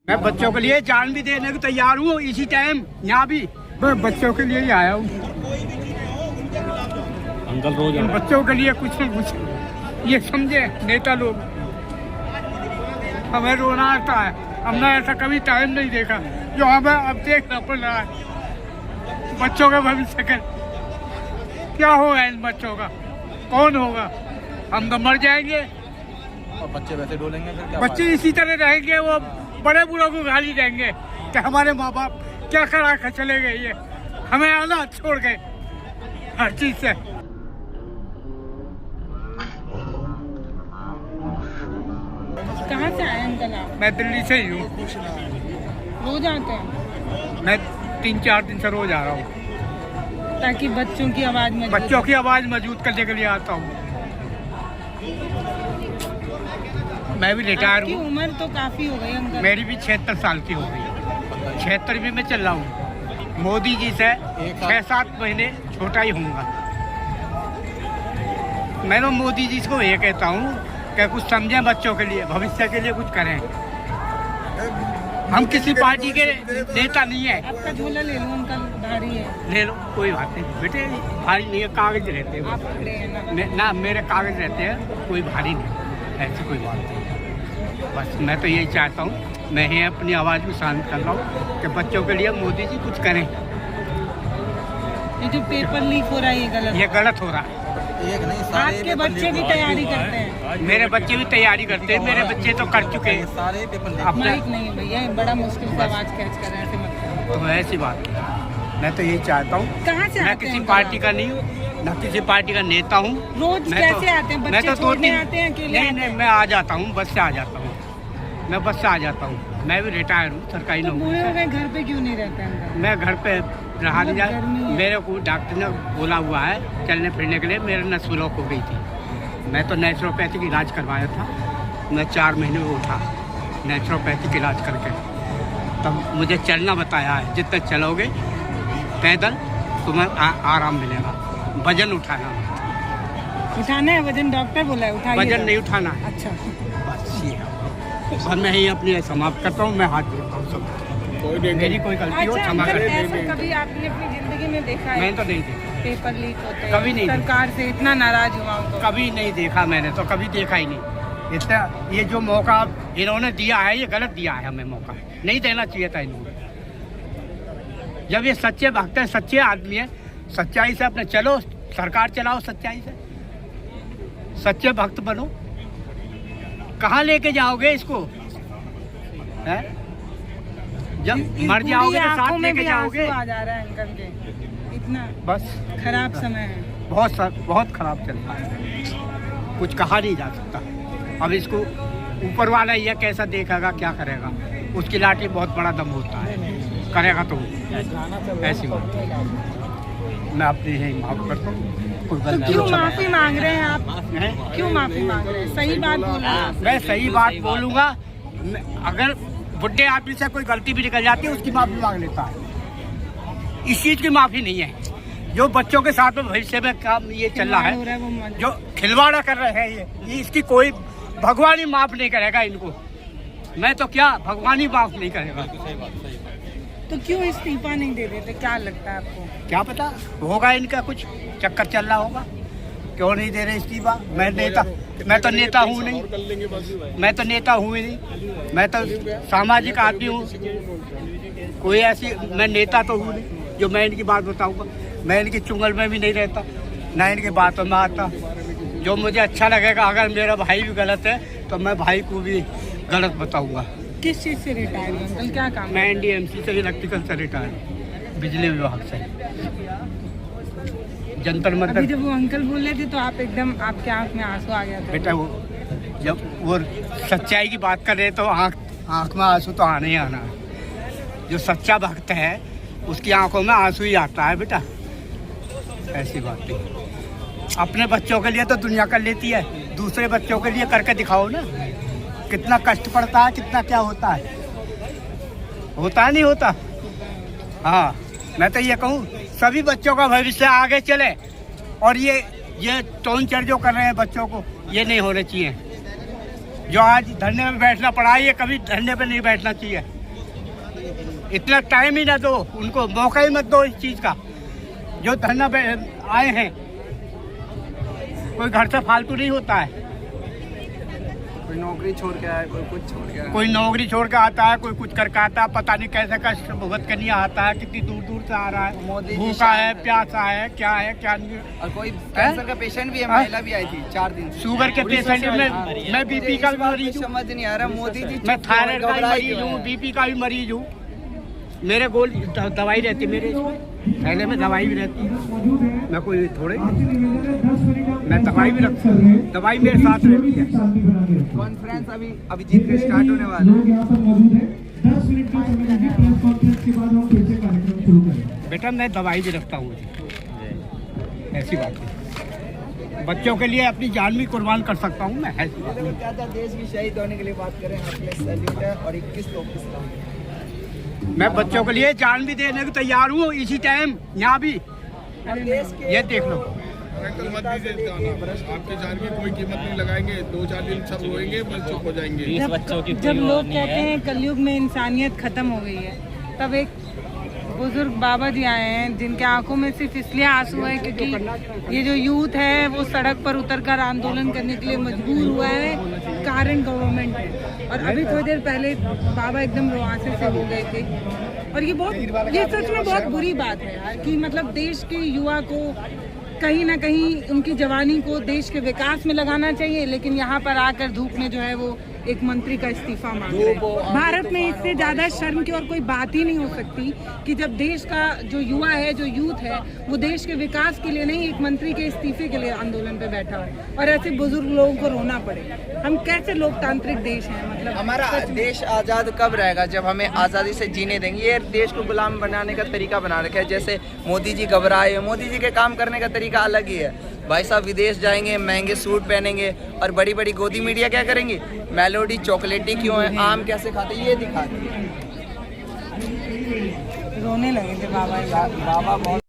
मैं बच्चों के लिए जान भी देने को तैयार हूँ इसी टाइम। यहाँ भी मैं बच्चों के लिए ही आया हूँ। अंकल रोज बच्चों के लिए कुछ न कुछ ये समझे नेता लोग। हमें रोना आता है, हमने ऐसा कभी टाइम नहीं देखा जो हमें अब देखना पड़ रहा है। बच्चों के भविष्य के क्या होगा, इन बच्चों का कौन होगा? हम तो मर जाएंगे और बच्चे वैसे डोलेंगे फिर क्या? बच्चे इसी तरह रहेंगे, वो बड़े बूढ़ों को गाली देंगे कि हमारे माँ बाप क्या करा कर चले गए, ये हमें आना छोड़ गए हर चीज से। कहाँ से आए अंकल आप? मैं दिल्ली से ही हूँ। रोज आते हैं? मैं 3-4 दिन से रोज आ रहा हूँ, ताकि बच्चों की आवाज में बच्चों की आवाज मजबूत करने के लिए आता हूँ। मैं भी रिटायर आपकी हूँ। उम्र तो काफी हो गई अंकल। मेरी भी 76 साल की हो गई। 76 में मैं चल रहा हूँ। मोदी जी से 6-7 महीने छोटा ही हूँगा। मैं तो मोदी जी को ये कहता हूँ कि कुछ समझें, बच्चों के लिए, भविष्य के लिए कुछ करें। हम किसी पार्टी के नेता नहीं है। आपका झोला ले लो अंकल, भारी है। ले लो, कोई बात नहीं बेटे, भारी नहीं है, कागज रहते हैं। आप पकड़े हैं ना? ना मेरे कागज रहते हैं, कोई भारी नहीं, ऐसी कोई बात नहीं। बस मैं तो यही चाहता हूँ, मैं ही अपनी आवाज़ को शांत कर रहा हूँ कि बच्चों के लिए मोदी जी कुछ करें। ये जो पेपर लीक हो रहा है ये गलत हो रहा है। एक नहीं, सारे आपके बच्चे भी तैयारी करते हैं? मेरे बच्चे भी तैयारी करते हैं, मेरे बच्चे तो कर चुके हैं। सारे पेपर लीक। अपना माइक नहीं है भैया, बड़ा मुश्किल से आवाज कैच कर रहे हैं, ऐसे मत करो। तो ऐसी बात है। मैं तो यही चाहता हूँ, कहाँ से मैं आते किसी हैं पार्टी का नहीं हूँ, ना किसी पार्टी का नेता हूँ। रोज मैं कैसे आते हैं? बच्चे छोड़ने आते हैं, अकेले नहीं आते नहीं, हैं? मैं आ जाता हूँ, बस से आ जाता हूँ। मैं बस से आ जाता हूँ। मैं भी रिटायर हूँ, सरकारी तो नौकरी बूढ़े हो से। गए, घर पे क्यों नहीं रहते अंकल? मैं घर पे रहा नहीं बहुत गर्मी जाए। है। मेरे को डॉक्टर ने बोला हुआ है चलने फिरने के लिए। मेरे नस ब्लॉक हो गई थी। मैं तो नेचुरोपैथिक इलाज करवाया था। मैं 4 महीने में उठा नेचुरोपैथिक इलाज करके। तब मुझे चलना बताया है, जितना चलोगे पैदल तुम्हें आराम मिलेगा। वजन उठाना है वजन, डॉक्टर बोला है उठाइए। वजन नहीं उठाना है। अच्छा, बस ये है। और मैं ही अपनी समाप्त करता हूँ। मैं हाथ जोड़ता हूँ सब। मेरी कोई गलती हो अच्छा क्षमा अंकल, करें। ऐसा कभी आपने अपनी जिंदगी में देखा है? मैं तो नहीं देखा, पेपर लीक होते हैं, कभी नहीं सरकार से इतना नाराज हुआ हूँ तो। कभी नहीं देखा मैंने, तो कभी देखा ही नहीं। इतना ये जो मौका इन्होंने दिया है, ये गलत दिया है। हमें मौका नहीं देना चाहिए था इन्होंने। जब ये सच्चे भक्त हैं, सच्चे आदमी हैं, सच्चाई से अपने चलो, सरकार चलाओ सच्चाई से, सच्चे भक्त बनो। कहाँ लेके जाओगे इसको है? जब मर जाओगे तो साथ लेके जाओगे। आ जा रहा है अंकल के, इतना बस खराब समय है। बहुत खराब चल रहा है। कुछ कहा नहीं जा सकता। अब इसको ऊपर वाला ये कैसा देखेगा, क्या करेगा। उसकी लाठी बहुत बड़ा दम होता है, करेगा तो ऐसी बात। मैं अपनी ही माफ करता हूँ। तो क्यों माफी मांग रहे हैं आप? क्यों माफी मांग रहे हैं? सही बात बोल रहे हैं। मैं सही बात बोलूँगा। अगर बुढ़े आदमी से कोई गलती भी निकल जाती है, उसकी माफी मांग लेता है। इस चीज़ की माफी नहीं है। जो बच्चों के साथ में भविष्य में काम ये चल रहा है, जो खिलवाड़ा कर रहे हैं, ये इसकी कोई भगवान ही माफ नहीं करेगा इनको। मैं तो क्या, भगवान ही माफ नहीं करेगा। तो क्यों इस्तीफा नहीं दे देते? क्या लगता है आपको? क्या पता होगा इनका कुछ चक्कर चल रहा होगा, क्यों नहीं दे रहे इस्तीफा। मैं तो नेता हूँ नहीं, मैं तो नेता हूँ ही नहीं। मैं तो सामाजिक आदमी हूँ। कोई ऐसी मैं नेता तो हूँ नहीं जो मैं इनकी बात बताऊँगा। मैं इनकी चुंगल में भी नहीं रहता, ना इनकी बातों में आता। जो मुझे अच्छा लगेगा, अगर मेरा भाई भी गलत है तो मैं भाई को भी गलत बताऊँगा। किस चीज़ से रिटायर हैं अंकल? क्या काम? मैं NDMC से, इलेक्ट्रिकल से रिटायर, बिजली विभाग से। जंतर अभी मंतर। जब वो अंकल बोल रहे थे तो आप एकदम, आपके आंख में आंसू आ गया था। बेटा वो जब वो सच्चाई की बात कर रहे तो आँख में आंसू तो आना ही आना है। जो सच्चा भक्त है उसकी आंखों में आंसू ही आता है बेटा। ऐसी बात नहीं। अपने बच्चों के लिए तो दुनिया कर लेती है, दूसरे बच्चों के लिए करके दिखाओ ना। कितना कष्ट पड़ता है, कितना क्या होता है, नहीं होता। हाँ, मैं तो ये कहूँ सभी बच्चों का भविष्य आगे चले। और ये टॉर्चर जो कर रहे हैं बच्चों को, ये नहीं होने चाहिए। जो आज धरने में बैठना पड़ा है, ये कभी धरने पे नहीं बैठना चाहिए। इतना टाइम ही ना दो उनको, मौका ही मत दो इस चीज़ का। जो धरना पे आए हैं, कोई घर से फालतू नहीं होता है। कोई नौकरी छोड़ के आया, कोई कुछ छोड़ के आया। कोई नौकरी छोड़ के आता है, कोई कुछ करके आता है, पता नहीं कैसे कष्ट भुगत के नहीं आता है, कितनी दूर दूर से आ रहा है, मोदी जी भूखा है, प्यासा है, क्या है क्या नहीं। और कोई कैंसर का पेशेंट भी है, महिला भी आई थी 4 दिन से। शुगर के पेशेंट में, मैं बीपी का भी मरीज हूँ, समझ नहीं आ रहा मोदी जी। मैं थायराइड का भी मरीज हूँ, बीपी का भी मरीज हूँ। मेरे गोल दवाई रहती है, मेरे पहले में दवाई भी रहती है। मैं कोई थोड़े, मैं दवाई भी रखता हूँ, दवाई मेरे साथ रहती है। कॉन्फ्रेंस अभी जीत के स्टार्ट होने वाला है। बेटा मैं दवाई भी रखता हूँ, ऐसी बात है। बच्चों के लिए अपनी जान भी कुर्बान कर सकता हूँ मैं, ऐसी बात नहीं। ज्यादा देश की शहीद होने के लिए बात करें, आपने सैल्यूट है। और 21 तो मैं बच्चों के लिए जान भी देने को तैयार हूँ इसी टाइम, यहाँ भी। देश के ये देख लो, आपके जान की कोई कीमत नहीं लगाएंगे, 2-4 दिन सब रोएंगे, बस चुप हो जाएंगे। जब लोग कहते हैं कलयुग में इंसानियत खत्म हो गई है, तब एक बुजुर्ग बाबा जी आए हैं जिनके आंखों में सिर्फ इसलिए आंसू है क्योंकि ये जो यूथ है वो सड़क पर उतरकर आंदोलन करने के लिए मजबूर हुआ है, कारण गवर्नमेंट है। और अभी थोड़ी देर पहले बाबा एकदम रुआंसे से हो गए थे। और ये सच में बहुत बुरी बात है यार, कि मतलब देश के युवा को कहीं ना कहीं उनकी जवानी को देश के विकास में लगाना चाहिए, लेकिन यहाँ पर आकर धूप में जो है वो एक मंत्री का इस्तीफा मांग रहे हैं। भारत में इससे ज्यादा शर्म की और कोई बात ही नहीं हो सकती कि जब देश का जो युवा है, जो यूथ है, वो देश के विकास के लिए नहीं, एक मंत्री के इस्तीफे के लिए आंदोलन पे बैठा है और ऐसे बुजुर्ग लोगों को रोना पड़े। हम कैसे लोकतांत्रिक देश हैं? मतलब हमारा देश आज़ाद कब रहेगा? जब हमें आज़ादी से जीने देंगे। ये देश को गुलाम बनाने का तरीका बना रखा है। जैसे मोदी जी घबराए, मोदी जी के काम करने का तरीका अलग ही है। भाई साहब विदेश जाएंगे, महंगे सूट पहनेंगे और बड़ी बड़ी गोदी मीडिया क्या करेंगी? मेलोडी चॉकलेटी क्यों है, आम कैसे खाते, ये दिखाती है। रोने लगे थे बाबा। बाबा बहुत